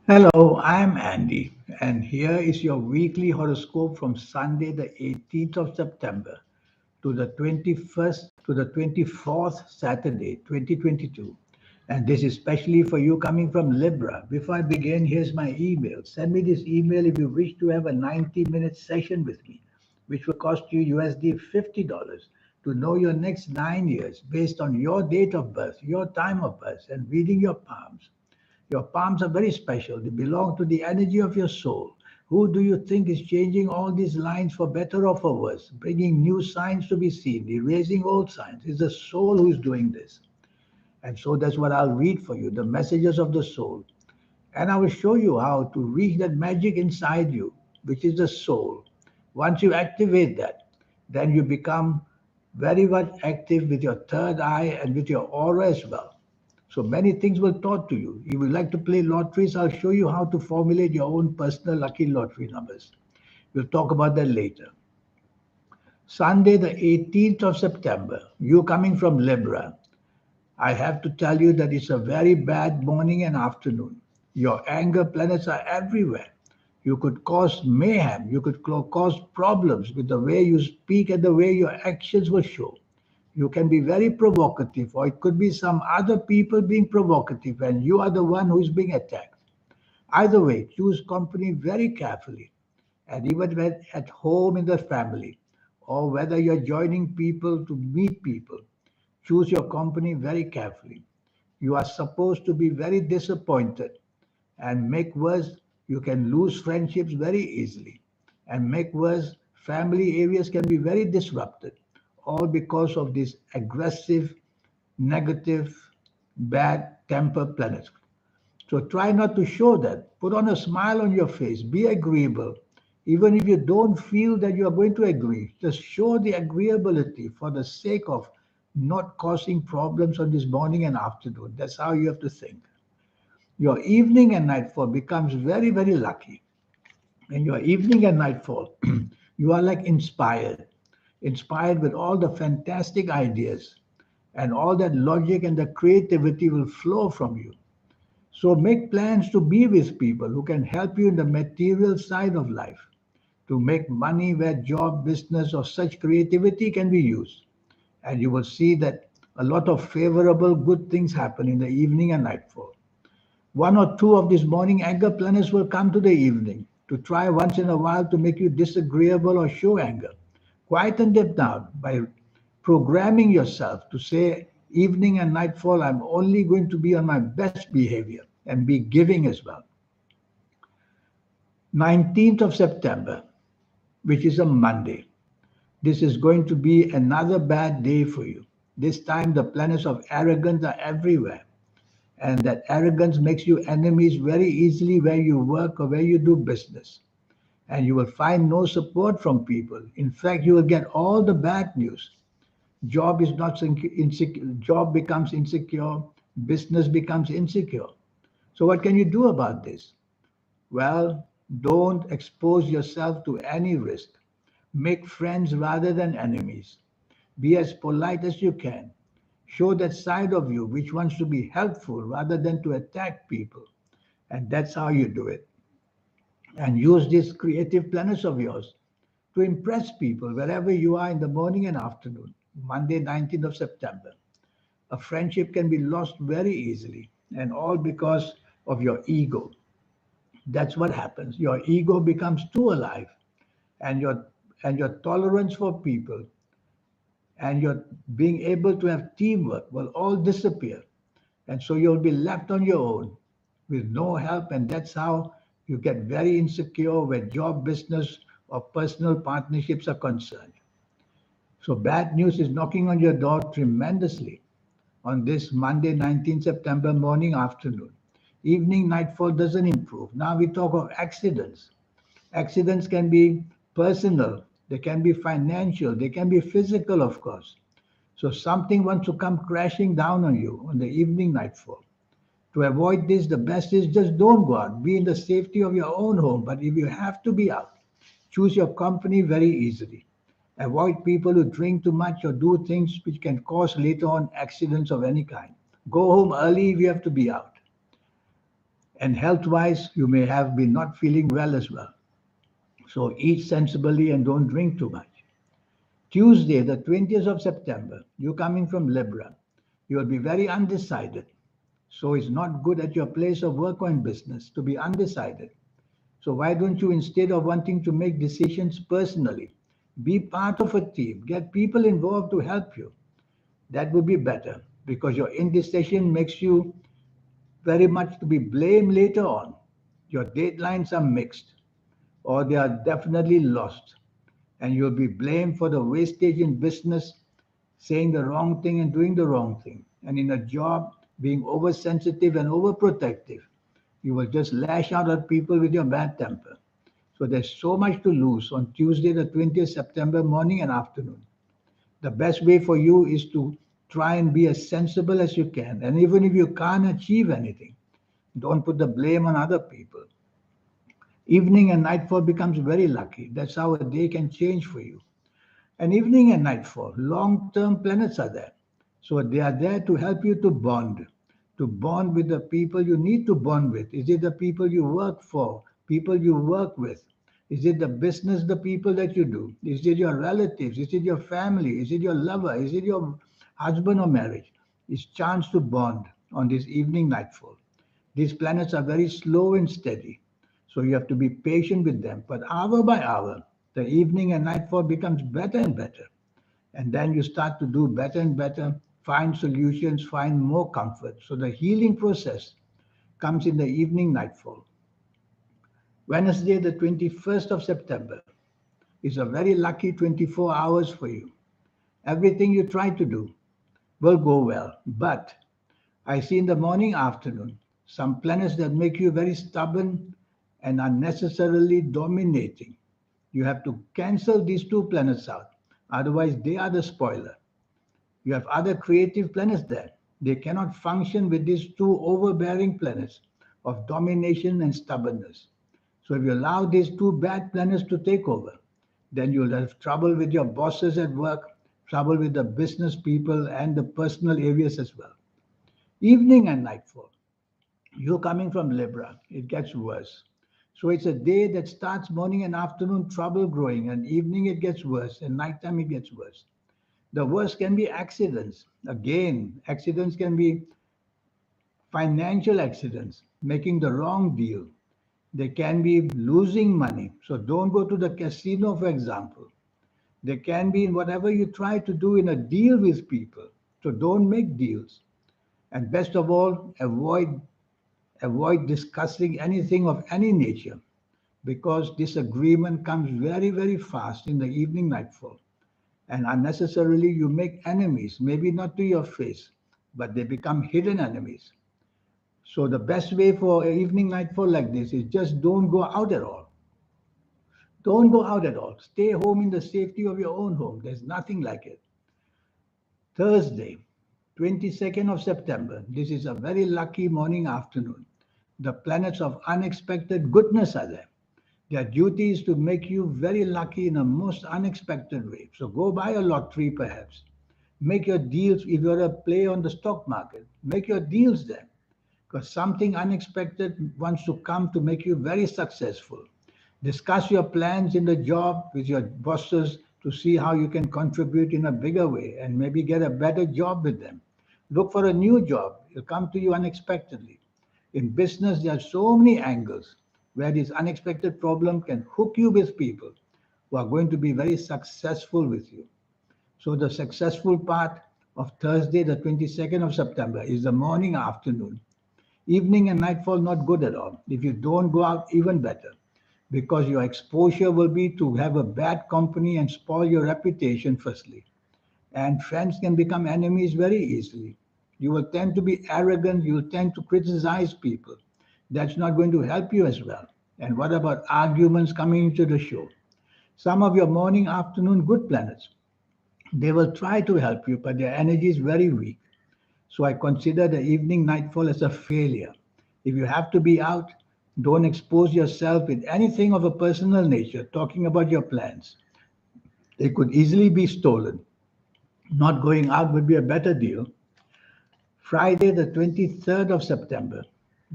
Hello, I'm Andy, and here is your weekly horoscope from Sunday, the 18th of September to the 21st to the 24th Saturday, 2022. And this is especially for you coming from Libra. Before I begin, here's my email. Send me this email if you wish to have a 90-minute session with me, which will cost you USD $50 to know your next 9 years based on your date of birth, your time of birth, and reading your palms. Your palms are very special. They belong to the energy of your soul. Who do you think is changing all these lines for better or for worse, bringing new signs to be seen, erasing old signs? It's the soul who is doing this. And so that's what I'll read for you, the messages of the soul. And I will show you how to reach that magic inside you, which is the soul. Once you activate that, then you become very much active with your third eye and with your aura as well. So many things will taught to you. If you like to play lotteries, I'll show you how to formulate your own personal lucky lottery numbers. We'll talk about that later. Sunday, the 18th of September, you coming from Libra. I have to tell you that it's a very bad morning and afternoon. Your anger planets are everywhere. You could cause mayhem. You could cause problems with the way you speak and the way your actions will show. You can be very provocative, or it could be some other people being provocative, and you are the one who is being attacked. Either way, choose company very carefully, and even when at home in the family, or whether you're joining people to meet people, choose your company very carefully. You are supposed to be very disappointed, and make worse, you can lose friendships very easily. And make worse, family areas can be very disrupted, all because of this aggressive, negative, bad temper planets. So try not to show that. Put on a smile on your face. Be agreeable. Even if you don't feel that you are going to agree, just show the agreeability for the sake of not causing problems on this morning and afternoon. That's how you have to think. Your evening and nightfall becomes very, very lucky. In your evening and nightfall, you are like inspired with all the fantastic ideas, and all that logic and the creativity will flow from you. So make plans to be with people who can help you in the material side of life, to make money where job, business, or such creativity can be used. And you will see that a lot of favorable good things happen in the evening and nightfall. One or two of these morning anger planets will come to the evening to try once in a while to make you disagreeable or show anger. Quieten them down by programming yourself to say, evening and nightfall, I'm only going to be on my best behavior and be giving as well. 19th of September, which is a Monday. This is going to be another bad day for you. This time, the planets of arrogance are everywhere, and that arrogance makes you enemies very easily where you work or where you do business. And you will find no support from people. In fact, you will get all the bad news. Job is not insecure, job becomes insecure, business becomes insecure. So what can you do about this? Well, don't expose yourself to any risk. Make friends rather than enemies. Be as polite as you can. Show that side of you which wants to be helpful rather than to attack people. And that's how you do it. And use these creative planets of yours to impress people wherever you are in the morning and afternoon. Monday, 19th of September. A friendship can be lost very easily, and all because of your ego. That's what happens. Your ego becomes too alive, and your tolerance for people and your being able to have teamwork will all disappear. And so you'll be left on your own with no help, and that's how you get very insecure where job, business, or personal partnerships are concerned. So bad news is knocking on your door tremendously on this Monday, 19th September morning, afternoon. Evening nightfall doesn't improve. Now we talk of accidents. Accidents can be personal, they can be financial, they can be physical, of course. So something wants to come crashing down on you on the evening nightfall. To avoid this, the best is just don't go out. Be in the safety of your own home. But if you have to be out, choose your company very easily. Avoid people who drink too much or do things which can cause later on accidents of any kind. Go home early if you have to be out. And health-wise, you may have been not feeling well as well. So eat sensibly and don't drink too much. Tuesday, the 20th of September, you coming from Libra, you will be very undecided. So it's not good at your place of work or in business to be undecided. So why don't you, instead of wanting to make decisions personally, be part of a team, get people involved to help you? That would be better because your indecision makes you very much to be blamed later on. Your deadlines are mixed or they are definitely lost, and you'll be blamed for the wastage in business, saying the wrong thing and doing the wrong thing. And in a job, being oversensitive and overprotective, you will just lash out at people with your bad temper. So there's so much to lose on Tuesday, the 20th September morning and afternoon. The best way for you is to try and be as sensible as you can. And even if you can't achieve anything, don't put the blame on other people. Evening and nightfall becomes very lucky. That's how a day can change for you. And evening and nightfall, long-term planets are there. So they are there to help you to bond with the people you need to bond with. Is it the people you work for, people you work with? Is it the business, the people that you do? Is it your relatives? Is it your family? Is it your lover? Is it your husband or marriage? It's chance to bond on this evening nightfall. These planets are very slow and steady. So you have to be patient with them. But hour by hour, the evening and nightfall becomes better and better. And then you start to do better and better, find solutions, find more comfort. So the healing process comes in the evening nightfall. Wednesday, the 21st of September, is a very lucky 24 hours for you. Everything you try to do will go well. But I see in the morning, afternoon, some planets that make you very stubborn and unnecessarily dominating. You have to cancel these two planets out. Otherwise, they are the spoiler. You have other creative planets there. They cannot function with these two overbearing planets of domination and stubbornness. So if you allow these two bad planets to take over, then you'll have trouble with your bosses at work, trouble with the business people and the personal areas as well. Evening and nightfall. You're coming from Libra, it gets worse. So it's a day that starts morning and afternoon trouble growing, and evening it gets worse, and nighttime it gets worse. The worst can be accidents. Again, accidents can be financial accidents, making the wrong deal. They can be losing money. So don't go to the casino, for example. They can be in whatever you try to do in a deal with people. So don't make deals. And best of all, avoid discussing anything of any nature because disagreement comes very, very fast in the evening nightfall. And unnecessarily, you make enemies, maybe not to your face, but they become hidden enemies. So, the best way for an evening nightfall like this is just don't go out at all. Don't go out at all. Stay home in the safety of your own home. There's nothing like it. Thursday, 22nd of September. This is a very lucky morning afternoon. The planets of unexpected goodness are there. Their duty is to make you very lucky in a most unexpected way. So go buy a lottery perhaps. Make your deals if you're a play on the stock market. Make your deals there because something unexpected wants to come to make you very successful. Discuss your plans in the job with your bosses to see how you can contribute in a bigger way and maybe get a better job with them. Look for a new job. It'll come to you unexpectedly. In business, there are so many angles where this unexpected problem can hook you with people who are going to be very successful with you. So the successful part of Thursday, the 22nd of September, is the morning, afternoon. Evening and nightfall, not good at all. If you don't go out, even better, because your exposure will be to have a bad company and spoil your reputation, firstly. And friends can become enemies very easily. You will tend to be arrogant, you will tend to criticize people. That's not going to help you as well. And what about arguments coming into the show? Some of your morning, afternoon good planets, they will try to help you, but their energy is very weak. So I consider the evening nightfall as a failure. If you have to be out, don't expose yourself with anything of a personal nature, talking about your plans. They could easily be stolen. Not going out would be a better deal. Friday, the 23rd of September.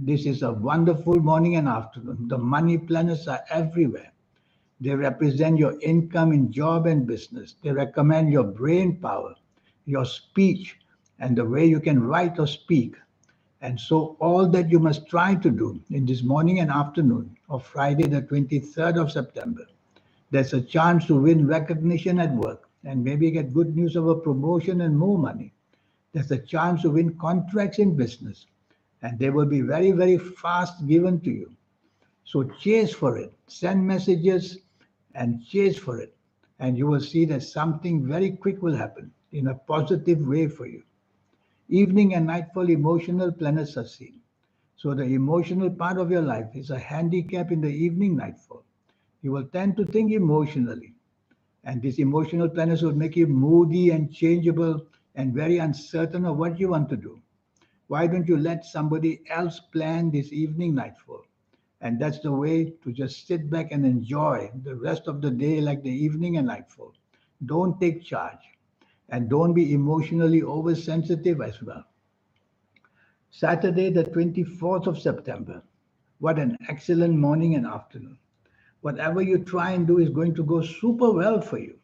This is a wonderful morning and afternoon. The money planets are everywhere. They represent your income in job and business. They recommend your brain power, your speech, and the way you can write or speak. And so, all that you must try to do in this morning and afternoon of Friday, the 23rd of September, there's a chance to win recognition at work and maybe get good news of a promotion and more money. There's a chance to win contracts in business, and they will be very, very fast given to you. So chase for it, send messages and chase for it. And you will see that something very quick will happen in a positive way for you. Evening and nightfall emotional planets are seen. So the emotional part of your life is a handicap in the evening nightfall. You will tend to think emotionally. And these emotional planets will make you moody and changeable and very uncertain of what you want to do. Why don't you let somebody else plan this evening nightfall? And that's the way to just sit back and enjoy the rest of the day like the evening and nightfall. Don't take charge and don't be emotionally oversensitive as well. Saturday, the 24th of September. What an excellent morning and afternoon. Whatever you try and do is going to go super well for you.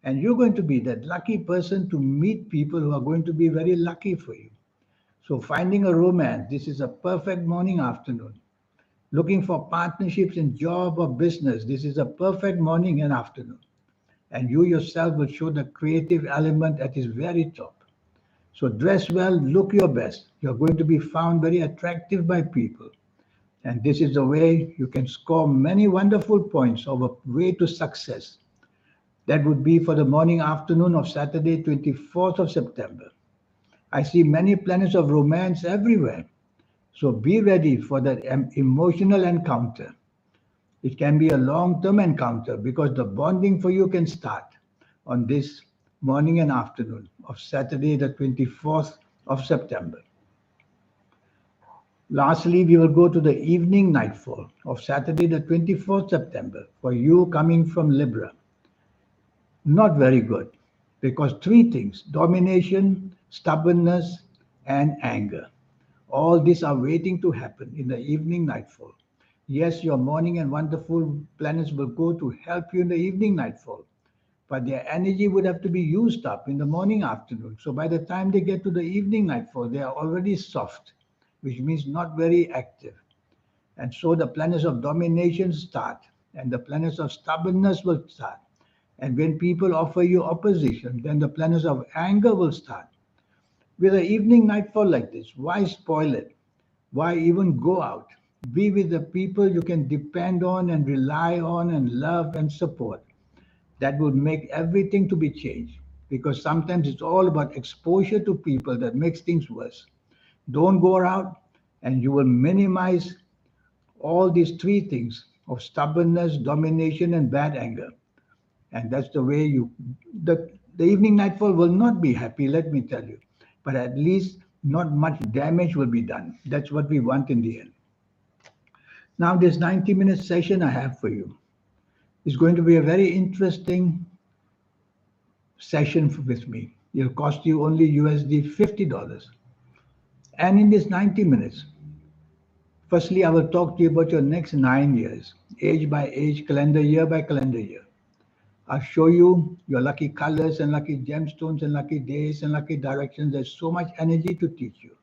And you're going to be that lucky person to meet people who are going to be very lucky for you. So, finding a romance, this is a perfect morning afternoon. Looking for partnerships in job or business, this is a perfect morning and afternoon. And you yourself will show the creative element at its very top. So, dress well, look your best. You're going to be found very attractive by people. And this is the way you can score many wonderful points of a way to success. That would be for the morning afternoon of Saturday, 24th of September. I see many planets of romance everywhere. So be ready for that emotional encounter. It can be a long term encounter because the bonding for you can start on this morning and afternoon of Saturday, the 24th of September. Lastly, we will go to the evening nightfall of Saturday, the 24th September for you coming from Libra. Not very good because three things: domination, stubbornness, and anger. All these are waiting to happen in the evening nightfall. Yes, your morning and wonderful planets will go to help you in the evening nightfall, but their energy would have to be used up in the morning afternoon. So by the time they get to the evening nightfall, they are already soft, which means not very active. And so the planets of domination start, and the planets of stubbornness will start. And when people offer you opposition, then the planets of anger will start. With an evening nightfall like this, why spoil it? Why even go out? Be with the people you can depend on and rely on and love and support. That would make everything to be changed. Because sometimes it's all about exposure to people that makes things worse. Don't go out and you will minimize all these three things of stubbornness, domination, and bad anger. And that's the way the evening nightfall will not be happy, let me tell you. But at least not much damage will be done. That's what we want in the end. Now, this 90-minute session I have for you is going to be a very interesting session with me. It'll cost you only USD $50. And in this 90 minutes, firstly, I will talk to you about your next 9 years, age by age, calendar year by calendar year. I'll show you your lucky colors and lucky gemstones and lucky days and lucky directions. There's so much energy to teach you.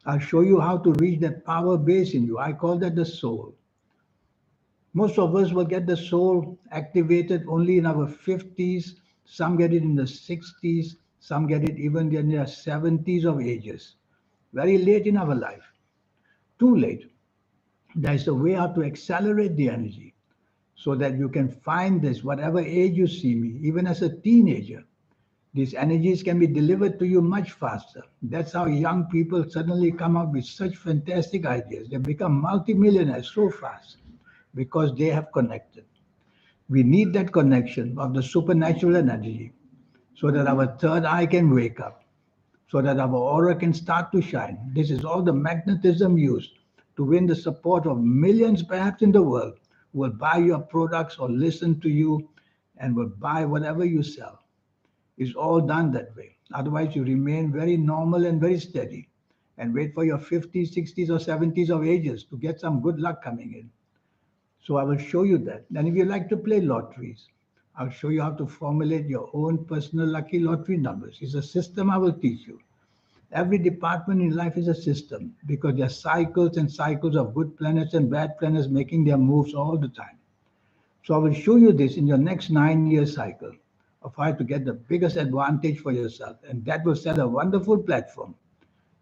I'll show you how to reach that power base in you. I call that the soul. Most of us will get the soul activated only in our 50s. Some get it in the 60s. Some get it even in their 70s of ages. Very late in our life. Too late. There's a way how to accelerate the energy so that you can find this, whatever age you see me, even as a teenager. These energies can be delivered to you much faster. That's how young people suddenly come up with such fantastic ideas. They become multimillionaires so fast because they have connected. We need that connection of the supernatural energy so that our third eye can wake up, so that our aura can start to shine. This is all the magnetism used to win the support of millions perhaps in the world who will buy your products or listen to you and will buy whatever you sell. It's all done that way. Otherwise, you remain very normal and very steady. and wait for your 50s, 60s, or 70s of ages to get some good luck coming in. So I will show you that. And if you like to play lotteries, I'll show you how to formulate your own personal lucky lottery numbers. It's a system I will teach you. Every department in life is a system because there are cycles and cycles of good planets and bad planets making their moves all the time. So I will show you this in your next 9-year cycle of how to get the biggest advantage for yourself. And that will set a wonderful platform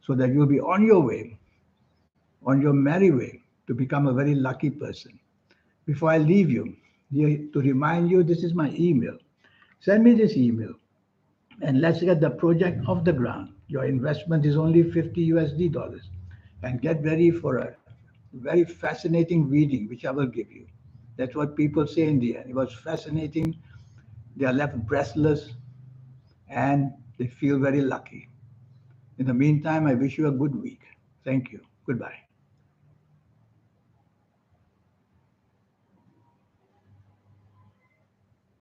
so that you'll be on your way, on your merry way to become a very lucky person. Before I leave you, to remind you, this is my email. Send me this email and let's get the project off the ground. Your investment is only 50 USD dollars. And get ready for a very fascinating reading, which I will give you. That's what people say in the end. It was fascinating. They are left breathless and they feel very lucky. In the meantime, I wish you a good week. Thank you. Goodbye.